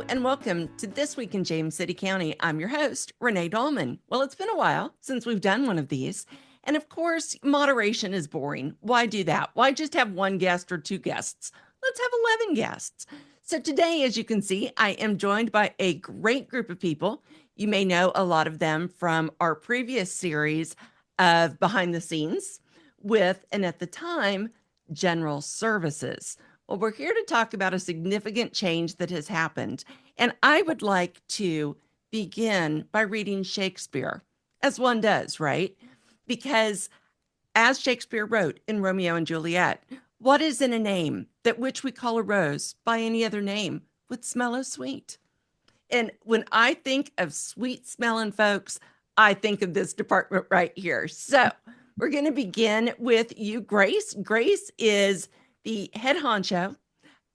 and welcome to This Week in James City County. I'm your host, Renee Dahlman. Well, it's been a while since we've done one of these. And of course, moderation is boring. Why do that? Why just have one guest or two guests? Let's have 11 guests. So today, as you can see, I am joined by a great group of people. You may know a lot of them from our previous series of Behind the Scenes with, and at the time, General Services. Well, we're here to talk about a significant change that has happened. And I would like to begin by reading Shakespeare, as one does, right? Because as Shakespeare wrote in Romeo and Juliet, what is in a name that which we call a rose by any other name would smell as sweet? And when I think of sweet smelling folks, I think of this department right here. So we're going to begin with you, Grace. Grace is the head honcho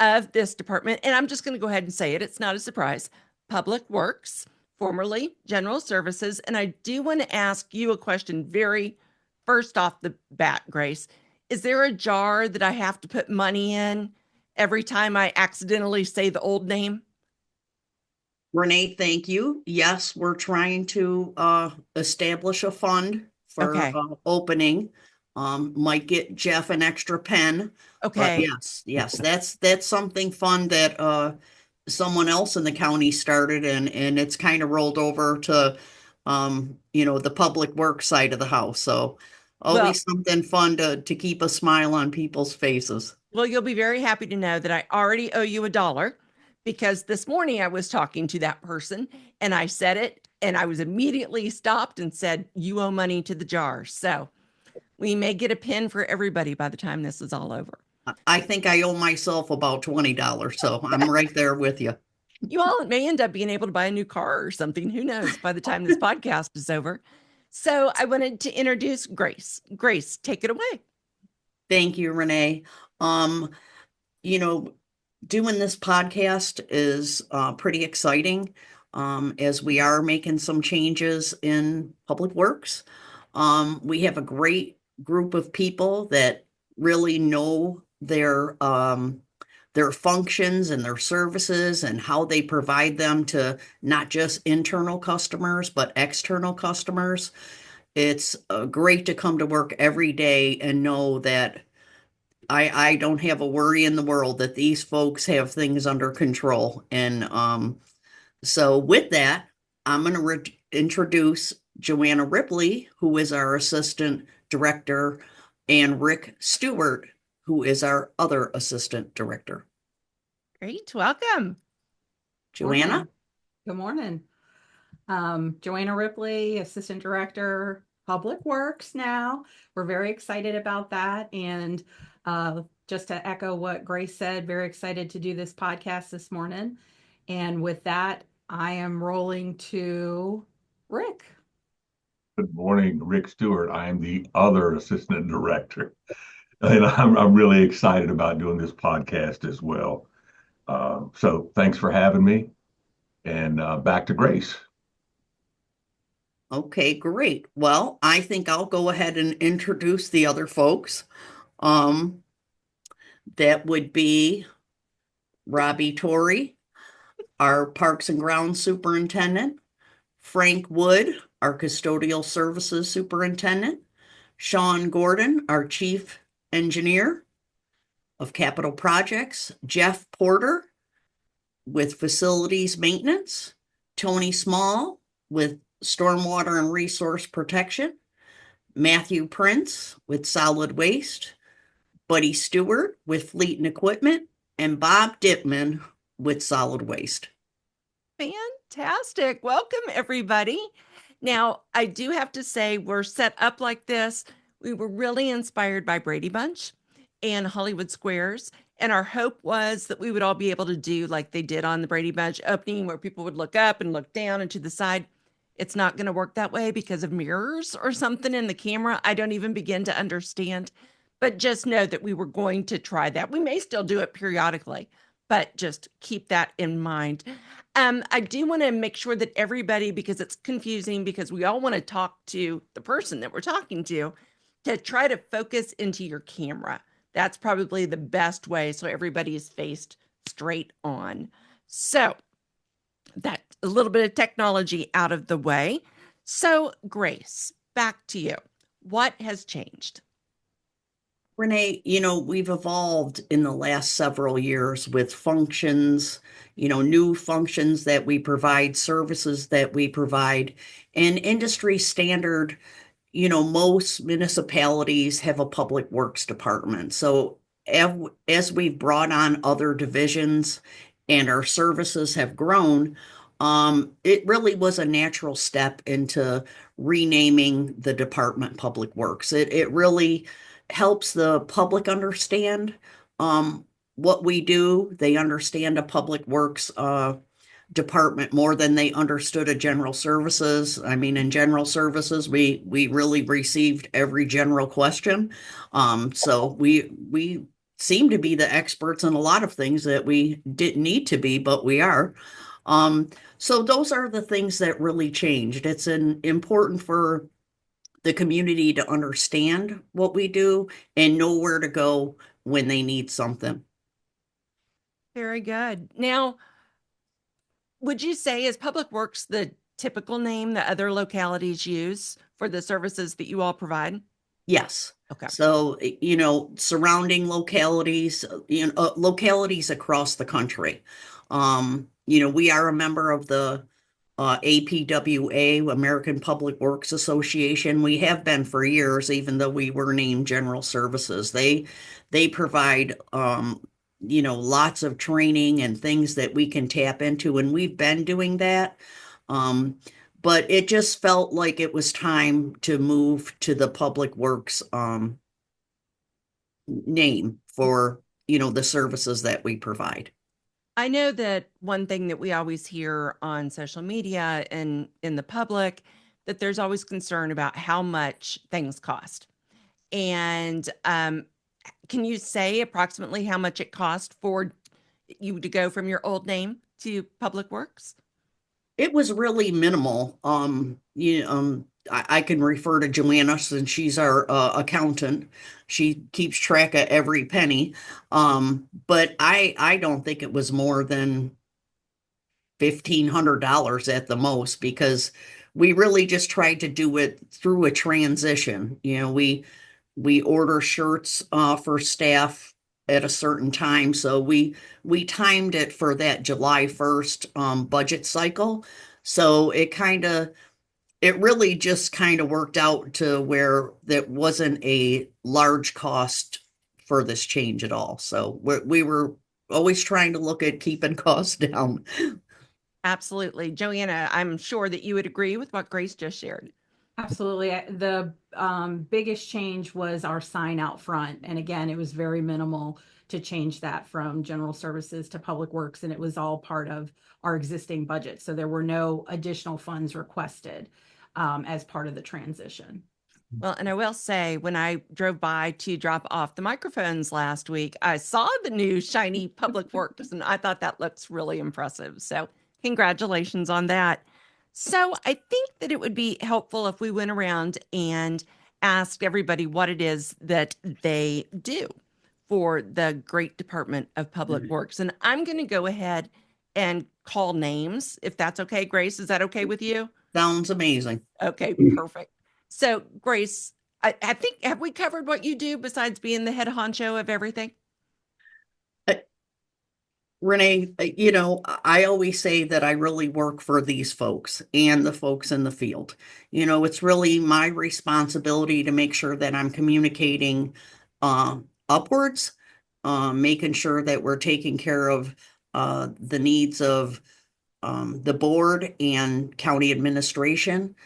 of this department. And I'm just going to go ahead and say it. It's not a surprise. Public Works, formerly General Services. And I do want to ask you a question very first off the bat, Grace. Is there a jar that I have to put money in every time I accidentally say the old name? Renee, thank you. Yes, we're trying to establish a fund for Okay. opening. Might get Jeff an extra pen, but Okay. yes, that's something fun that someone else in the county started, and it's kind of rolled over to the public works side of the house. So Well, always something fun to keep a smile on people's faces. Well, you'll be very happy to know that I already owe you $1 because this morning I was talking to that person and I said it and I was immediately stopped and said, "You owe money to the jar." So we may get a pin for everybody by the time this is all over. I think I owe myself about $20, so I'm right there with you. You all may end up being able to buy a new car or something. Who knows by the time this podcast is over? So I wanted to introduce Grace. Grace, take it away. Thank you, Renee. Um, you know, Doing this podcast is pretty exciting as we are making some changes in public works. We have a great group of people that really know their functions and their services and how they provide them to not just internal customers, but external customers. It's great to come to work every day and know that I don't have a worry in the world that these folks have things under control. And so with that, I'm going to introduce Joanna Ripley, who is our assistant director, and Rick Stewart, who is our other assistant director. Great. Welcome. Joanna? Morning. Good morning. Joanna Ripley, Assistant Director, Public Works now. We're very excited about that. And just to echo what Grace said, very excited to do this podcast this morning. And with that, I am rolling to Rick. Good morning, Rick Stewart. I am the other assistant director, and I'm really excited about doing this podcast as well. So thanks for having me, and back to Grace. Okay, great. Well, I think I'll go ahead and introduce the other folks. Um, that would be Robbie Torrey, our Parks and Grounds Superintendent, Frank Wood, our Custodial Services Superintendent, Sean Gordon, our Chief Engineer of Capital Projects, Jeff Porter with Facilities Maintenance, Tony Small with Stormwater and Resource Protection, Matthew Prince with Solid Waste, Buddy Stewart with Fleet and Equipment, and Bob Dipman with Solid Waste. Fantastic. Welcome, everybody. Now, I do have to say, we're set up like this. We were really inspired by Brady Bunch and Hollywood Squares. And our hope was that we would all be able to do like they did on the Brady Bunch opening, where people would look up and look down and to the side. It's not going to work that way because of mirrors or something in the camera. I don't even begin to understand. But just know that we were going to try that. We may still do it periodically, but just keep that in mind. I do want to make sure that everybody, because it's confusing, because we all want to talk to the person that we're talking to try to focus into your camera. That's probably the best way so everybody is faced straight on. So a little bit of technology out of the way. So, Grace, back to you. What has changed? Renee, we've evolved in the last several years with functions, new functions that we provide, services that we provide, and industry standard. Most municipalities have a public works department. So as we've brought on other divisions and our services have grown, it really was a natural step into renaming the department Public Works. It really helps the public understand what we do. They understand a Public Works department more than they understood a general services. I mean, in general services, we really received every general question. So we seem to be the experts in a lot of things that we didn't need to be, but we are. So those are the things that really changed. It's important for the community to understand what we do and know where to go when they need something. Very good. Now, would you say is Public Works the typical name that other localities use for the services that you all provide? Yes. Okay. So, surrounding localities, localities across the country. We are a member of the APWA, American Public Works Association. We have been for years, even though we were named General Services. They provide lots of training and things that we can tap into, and we've been doing that. But it just felt like it was time to move to the Public Works name for the services that we provide. I know that one thing that we always hear on social media and in the public, that there's always concern about how much things cost. And can you say approximately how much it cost for you to go from your old name to Public Works? It was really minimal. I can refer to Joanna since she's our accountant. She keeps track of every penny. But I don't think it was more than $1,500 at the most, because we really just tried to do it through a transition. We order shirts for staff at a certain time, so we timed it for that July 1st budget cycle. So it really just kind of worked out to where that wasn't a large cost for this change at all. So we were always trying to look at keeping costs down. Absolutely. Joanna, I'm sure that you would agree with what Grace just shared. Absolutely. The biggest change was our sign out front. And again, it was very minimal to change that from general services to Public Works. And it was all part of our existing budget. So there were no additional funds requested as part of the transition. Well, and I will say, when I drove by to drop off the microphones last week, I saw the new shiny Public Works, and I thought that looks really impressive. So congratulations on that. So I think that it would be helpful if we went around and asked everybody what it is that they do for the great Department of Public Works. And I'm going to go ahead and call names, if that's okay. Grace, is that okay with you? Sounds amazing. Okay, perfect. So, Grace, I think, have we covered what you do besides being the head honcho of everything? Renee, I always say that I really work for these folks and the folks in the field. It's really my responsibility to make sure that I'm communicating upwards, making sure that we're taking care of the needs of the board and county administration.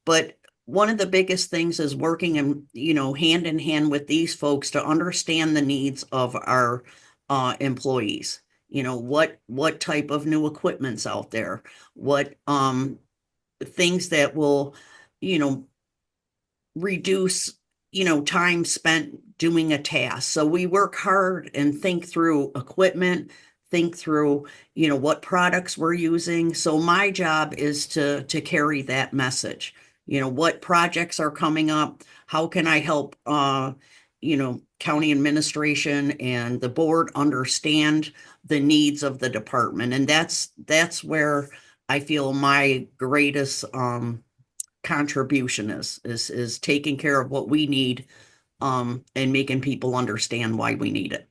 But one of the biggest things is working hand in hand with these folks to understand the needs of our employees. What type of new equipment's out there, what things that will reduce time spent doing a task. So we work hard and think through equipment, think through what products we're using. So my job is to carry that message. What projects are coming up, how can I help county administration and the board understand the needs of the department. And that's where I feel my greatest contribution is taking care of what we need and making people understand why we need it.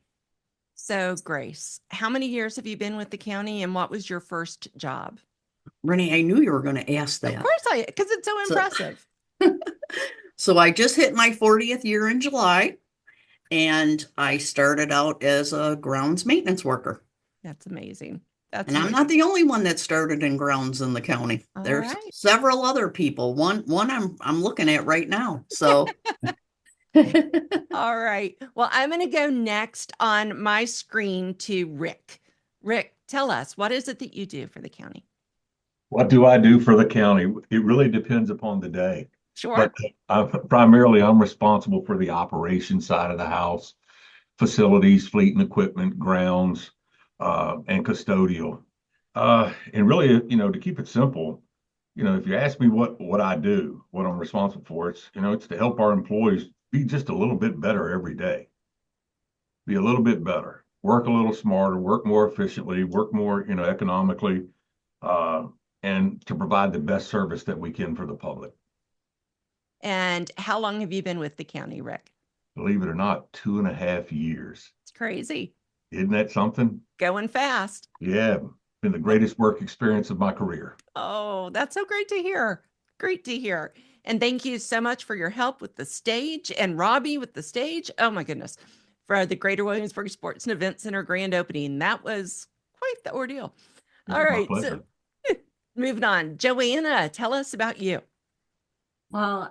So, Grace, how many years have you been with the county and what was your first job? Renee, I knew you were going to ask Of that. course because it's so So- impressive. So I just hit my 40th year in July, and I started out as a grounds maintenance worker. That's amazing. That's And I'm amazing. not the only one that started in grounds in the county. All There's right. several other people. One I'm looking at right now. So All right. Well, I'm going to go next on my screen to Rick. Rick, tell us, what is it that you do for the county? What do I do for the county? It really depends upon the day. Sure. But I'm responsible for the operations side of the house, facilities, fleet and equipment, grounds, and custodial. And really, to keep it simple, if you ask me what I do, what I'm responsible for, it's to help our employees be just a little bit better every day, be a little bit better, work a little smarter, work more efficiently, work more, economically, uh, and to provide the best service that we can for the public. And how long have you been with the county, Rick? Believe it or not, 2.5 years. It's crazy. Isn't that something? Going fast. Yeah, been the greatest work experience of my career. Oh, that's so great to hear. Great to hear. And thank you so much for your help with the stage and Robbie with the stage. Oh my goodness. For the Greater Williamsburg Sports and Event Center grand opening. That was quite the ordeal. It All was my right. pleasure. So moving on. Joanna, tell us about you. Well,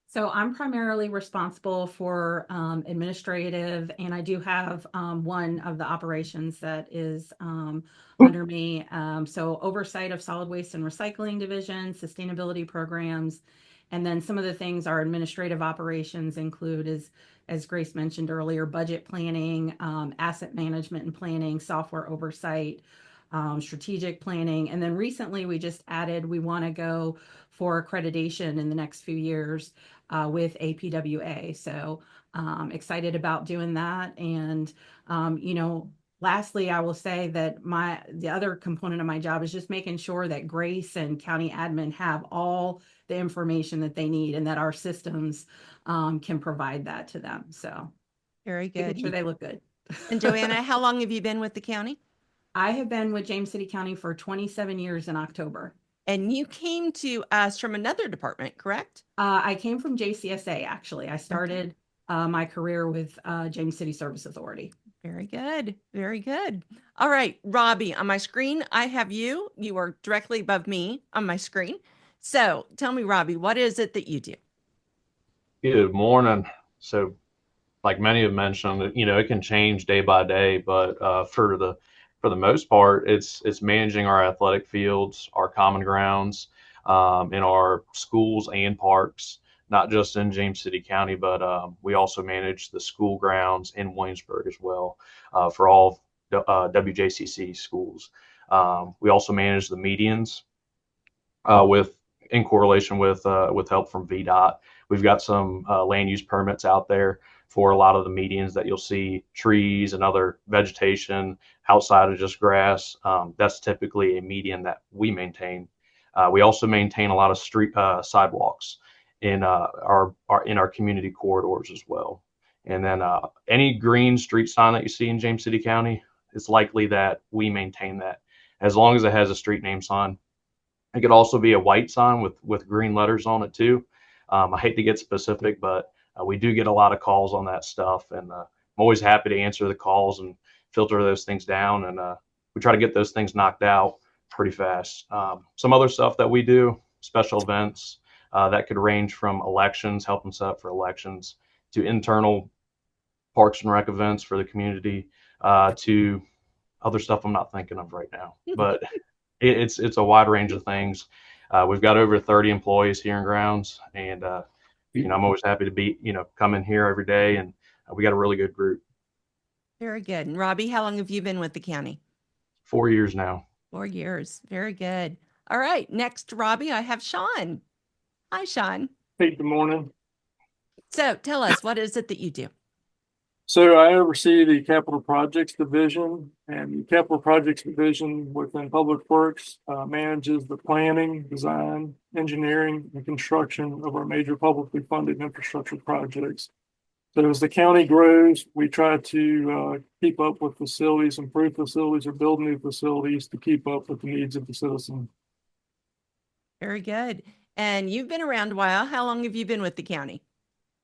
so I'm primarily responsible for administrative, and I do have one of the operations that is under me. So oversight of solid waste and recycling division, sustainability programs, and then some of the things our administrative operations include is, as Grace mentioned earlier, budget planning, asset management and planning, software oversight, strategic planning. And then recently we just added, we want to go for accreditation in the next few years with APWA. So excited about doing that. And, lastly, I will say that the other component of my job is just making sure that Grace and county admin have all the information that they need and that our systems can provide that to them. So Very making good. sure they look good. And Joanna, how long have you been with the county? I have been with James City County for 27 years in October. And you came to us from another department, correct? I came from JCSA, actually. I started my career with James City Service Authority. Very good. Very good. All right, Robbie, on my screen, I have you. You are directly above me on my screen. So tell me, Robbie, what is it that you do? Good morning. So, like many have mentioned, it can change day by day, but for the most part, it's managing our athletic fields, our common grounds, in our schools and parks, not just in James City County, but we also manage the school grounds in Williamsburg as well for all WJCC schools. We also manage the medians with in correlation with help from VDOT. We've got some land use permits out there for a lot of the medians that you'll see trees and other vegetation outside of just grass. That's typically a median that we maintain. We also maintain a lot of street sidewalks in our community corridors as well. And then any green street sign that you see in James City County, it's likely that we maintain that as long as it has a street name sign. It could also be a white sign with green letters on it too. I hate to get specific, but we do get a lot of calls on that stuff, and I'm always happy to answer the calls and filter those things down. And we try to get those things knocked out pretty fast. Some other stuff that we do, special events that could range from elections, helping set up for elections, to internal Parks and Rec events for the community, to other stuff I'm not thinking of right now. But it's a wide range of things. We've got over 30 employees here in grounds, and I'm always happy to be come in here every day, and we got a really good group. Very good. And Robbie, how long have you been with the county? 4 years now. 4 years. Very good. All right. Next, Robbie, I have Sean. Hi, Sean. Hey, good morning. So tell us, what is it that you do? So I oversee the Capital Projects Division, and the Capital Projects Division within Public Works manages the planning, design, engineering, and construction of our major publicly funded infrastructure projects. So as the county grows, we try to keep up with facilities, improve facilities, or build new facilities to keep up with the needs of the citizen. Very good. And you've been around a while. How long have you been with the county?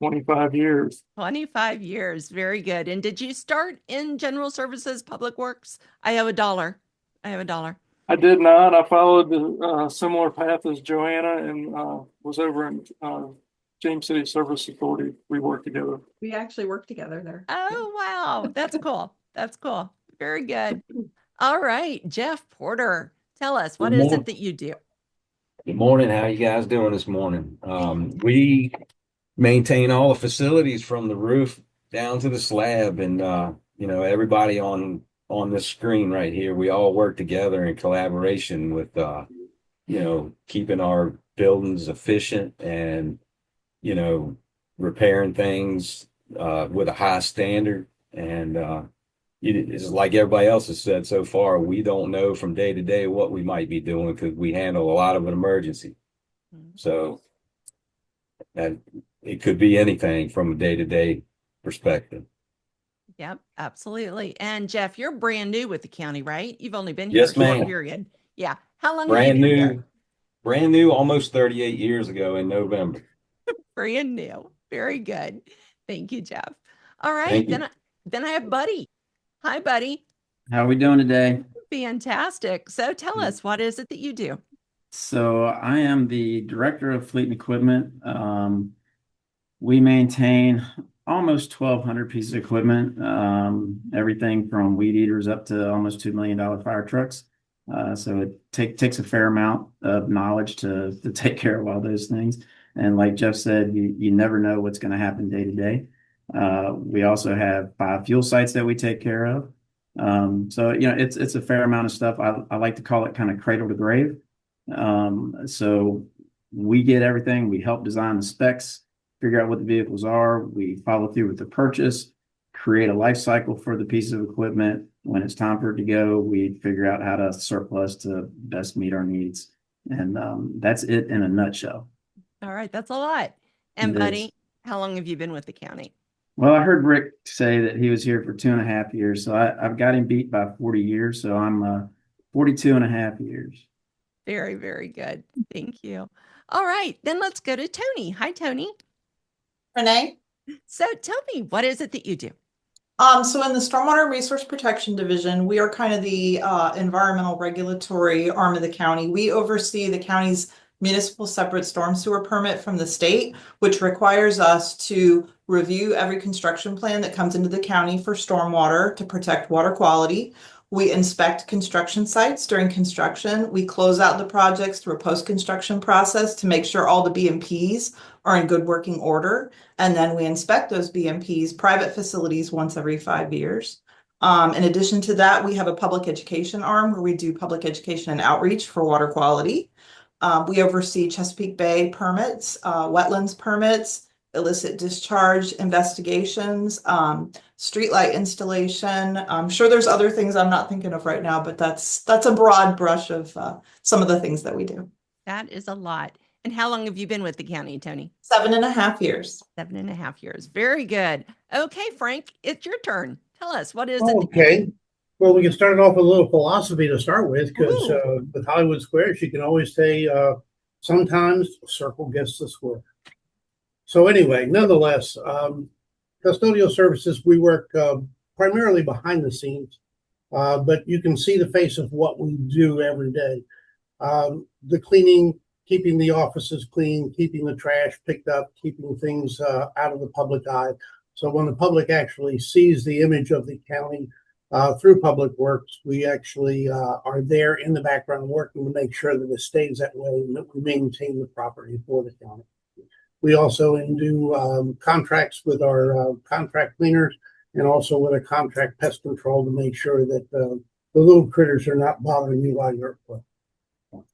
25 years. 25 years. Very good. And did you start in general services, public works? I have a dollar. I have a dollar. I did not. I followed the similar path as Joanna and was over in James City Service Authority. We worked together. We actually work together there. Oh, wow. That's cool. That's cool. Very good. All right. Jeff Porter, tell us, what Good is morning. it that you do? Good morning. How you guys doing this morning? We maintain all the facilities from the roof down to the slab, and everybody on this screen right here, we all work together in collaboration with keeping our buildings efficient and repairing things with a high standard. And it's like everybody else has said so far, we don't know from day to day what we might be doing because we handle a lot of an emergency. So that it could be anything from a day-to-day perspective. Yep, absolutely. And Jeff, you're brand new with the county, right? You've only been here Yes, a short ma'am. period. Yeah. How long have Brand you been here? brand new, almost 38 years ago in November. Brand new. Very good. Thank you, Jeff. All right. Thank you. Then I have Buddy. Hi, Buddy. How are we doing today? Fantastic. So tell us, what is it that you do? So I am the director of fleet and equipment. We maintain almost 1,200 pieces of equipment, everything from weed eaters up to almost $2 million fire trucks. So it takes a fair amount of knowledge to take care of all those things. And like Jeff said, you never know what's going to happen day to day. We also have 5 fuel sites that we take care of. So it's a fair amount of stuff. I like to call it kind of cradle to grave. So we get everything. We help design the specs, figure out what the vehicles are. We follow through with the purchase, create a life cycle for the piece of equipment. When it's time for it to go, we figure out how to surplus to best meet our needs. And that's it in a nutshell. All right. That's a lot. And It Buddy, is. how long have you been with the county? Well, I heard Rick say that he was here for 2.5 years. So I've got him beat by 40 years. So I'm 42.5 years. Very, very good. Thank you. All right. Then let's go to Tony. Hi, Tony. Renee? So tell me, what is it that you do? So in the Stormwater Resource Protection Division, we are kind of the environmental regulatory arm of the county. We oversee the county's municipal separate storm sewer permit from the state, which requires us to review every construction plan that comes into the county for stormwater to protect water quality. We inspect construction sites during construction. We close out the projects through a post-construction process to make sure all the BMPs are in good working order. And then we inspect those BMPs, private facilities, once every 5 years. In addition to that, we have a public education arm where we do public education and outreach for water quality. We oversee Chesapeake Bay permits, wetlands permits, illicit discharge investigations, streetlight installation. I'm sure there's other things I'm not thinking of right now, but that's a broad brush of some of the things that we do. That is a lot. And how long have you been with the county, Tony? 7.5 years. 7.5 years. Very good. Okay, Frank, it's your turn. Tell us, what is it? Okay. Well, we can start off with a little philosophy to start with, because Ooh. with Hollywood Squares, you can always say, sometimes a circle gets the square. So anyway, nonetheless, custodial services, we work primarily behind the scenes, but you can see the face of what we do every day. The cleaning, keeping the offices clean, keeping the trash picked up, keeping things out of the public eye. So when the public actually sees the image of the county through Public Works, we actually are there in the background working to make sure that it stays that way and that we maintain the property for the county. We also do contracts with our contract cleaners and also with a contract pest control to make sure that the little critters are not bothering you while you're at work.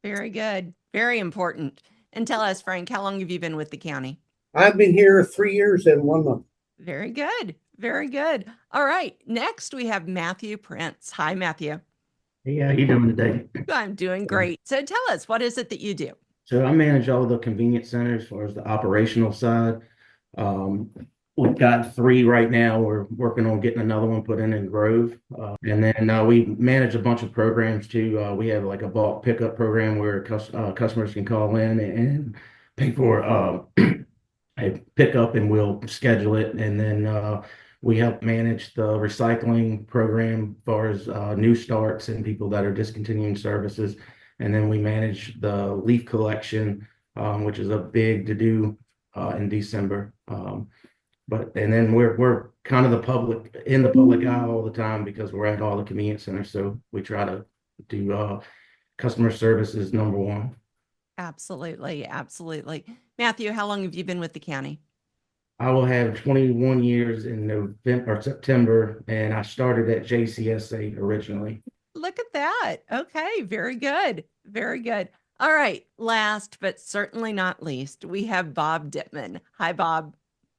Very good. Very important. And tell us, Frank, how long have you been with the county? I've been here 3 years and 1 month. Very good. Very good. All right. Next, we have Matthew Prince. Hi, Matthew. Hey, how you doing today? I'm doing great. So tell us, what is it that you do? So I manage all the convenience centers as far as the operational side. Um, we've got 3 right now. We're working on getting another one put in Grove. And then we manage a bunch of programs too. We have like a bulk pickup program where customers can call in and pay for a pickup and we'll schedule it. And then we help manage the recycling program as far as new starts and people that are discontinuing services. And then we manage the leaf collection, which is a big to do in December. And then we're kind of the public eye all the time because we're at all the convenience centers. So we try to do customer service is number one. Absolutely. Absolutely. Matthew, how long have you been with the county? I will have 21 years in November or September, and I started at JCSA originally. Look at that. Okay. Very good. Very good. All right. Last, but certainly not least, we have Bob Dittman. Hi, Bob.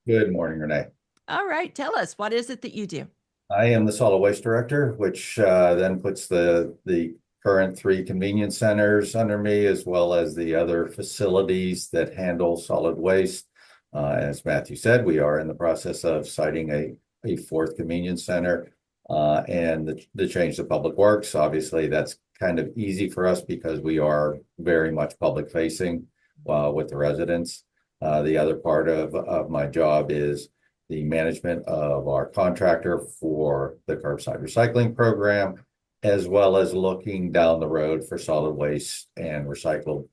Good morning, Renee. All right. Tell us, what is it that you do? I am the solid waste director, which then puts the current 3 convenience centers under me, as well as the other facilities that handle solid waste. As Matthew said, we are in the process of citing a 4th convenience center and the change to public works. Obviously, that's kind of easy for us because we are very much public facing with the residents. The other part of my job is the management of our contractor for the curbside recycling program, as well as looking down the road for solid waste and recyclable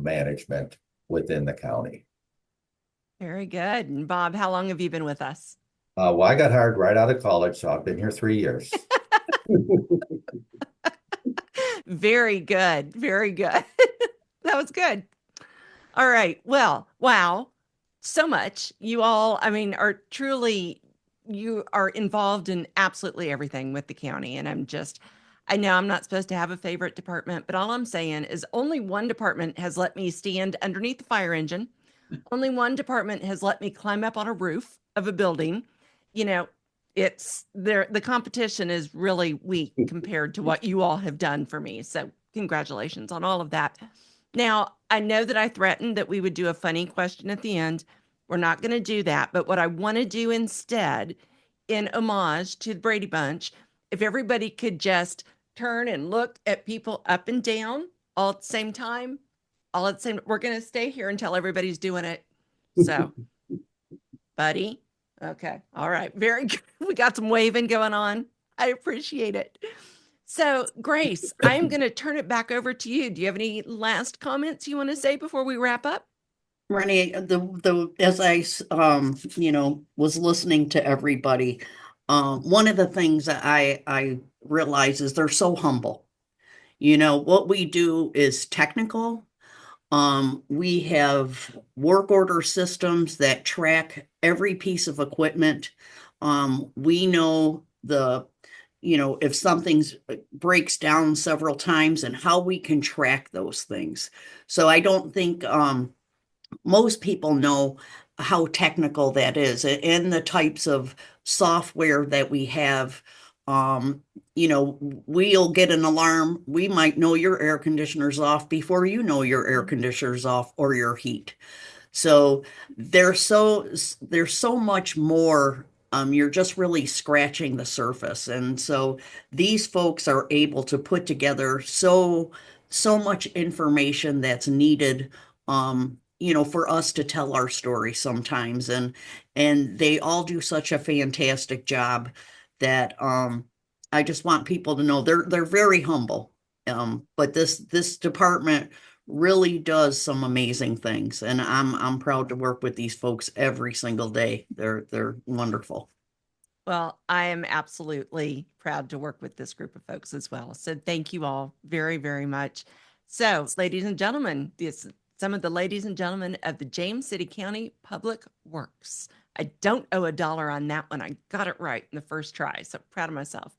management within the county. Very good. And Bob, how long have you been with us? Well, I got hired right out of college, so I've been here 3 years. Very good. Very good. That was good. All right. Well, wow. So much. You all, I mean, are truly, you are involved in absolutely everything with the county. And I know I'm not supposed to have a favorite department, but all I'm saying is only one department has let me stand underneath the fire engine. Only one department has let me climb up on a roof of a building. You know, it's there. The competition is really weak compared to what you all have done for me. So congratulations on all of that. Now, I know that I threatened that we would do a funny question at the end. We're not going to do that. But what I want to do instead, in homage to the Brady Bunch, if everybody could just turn and look at people up and down all at the same time, we're going to stay here until everybody's doing it. So, buddy. Okay. All right. Very good. We got some waving going on. I appreciate it. So, Grace, I am going to turn it back over to you. Do you have any last comments you want to say before we wrap up? Renee, as I was listening to everybody, one of the things that I realize is they're so humble. What we do is technical. We have work order systems that track every piece of equipment. We know if something's breaks down several times and how we can track those things. So I don't think most people know how technical that is and the types of software that we have. We'll get an alarm. We might know your air conditioner's off before you know your air conditioner's off or your heat. So there's so much more. You're just really scratching the surface. And so these folks are able to put together so much information that's needed, for us to tell our story sometimes. And they all do such a fantastic job that I just want people to know they're very humble. But this department really does some amazing things, and I'm proud to work with these folks every single day. They're wonderful. Well, I am absolutely proud to work with this group of folks as well. So thank you all very, very much. So, ladies and gentlemen, some of the ladies and gentlemen of the James City County Public Works. I don't owe $1 on that one. I got it right in the first try. So proud of myself.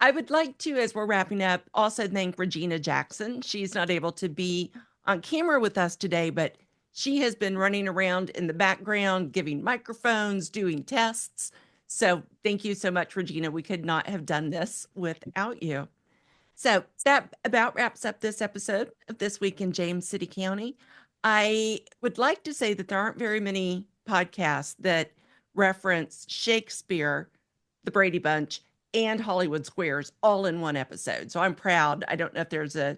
I would like to, as we're wrapping up, also thank Regina Jackson. She's not able to be on camera with us today, but she has been running around in the background, giving microphones, doing tests. So thank you so much, Regina. We could not have done this without you. So that about wraps up this episode of This Week in James City County. I would like to say that there aren't very many podcasts that reference Shakespeare, the Brady Bunch, and Hollywood Squares all in one episode. So I'm proud. I don't know if there's a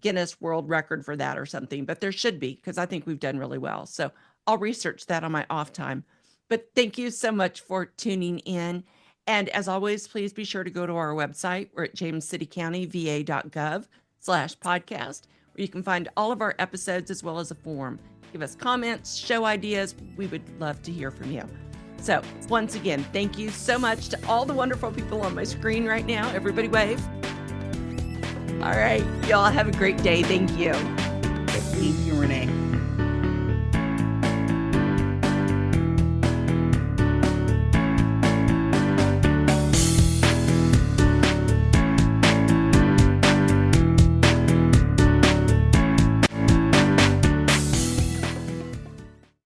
Guinness World Record for that or something, but there should be, because I think we've done really well. So I'll research that on my off time. But thank you so much for tuning in. And as always, please be sure to go to our website. We're at jamescitycountyva.gov/podcast, where you can find all of our episodes as well as a form. Give us comments, show ideas. We would love to hear from you. So once again, thank you so much to all the wonderful people on my screen right now. Everybody wave. All right. Y'all have a great day. Thank you. Thank you, Renee.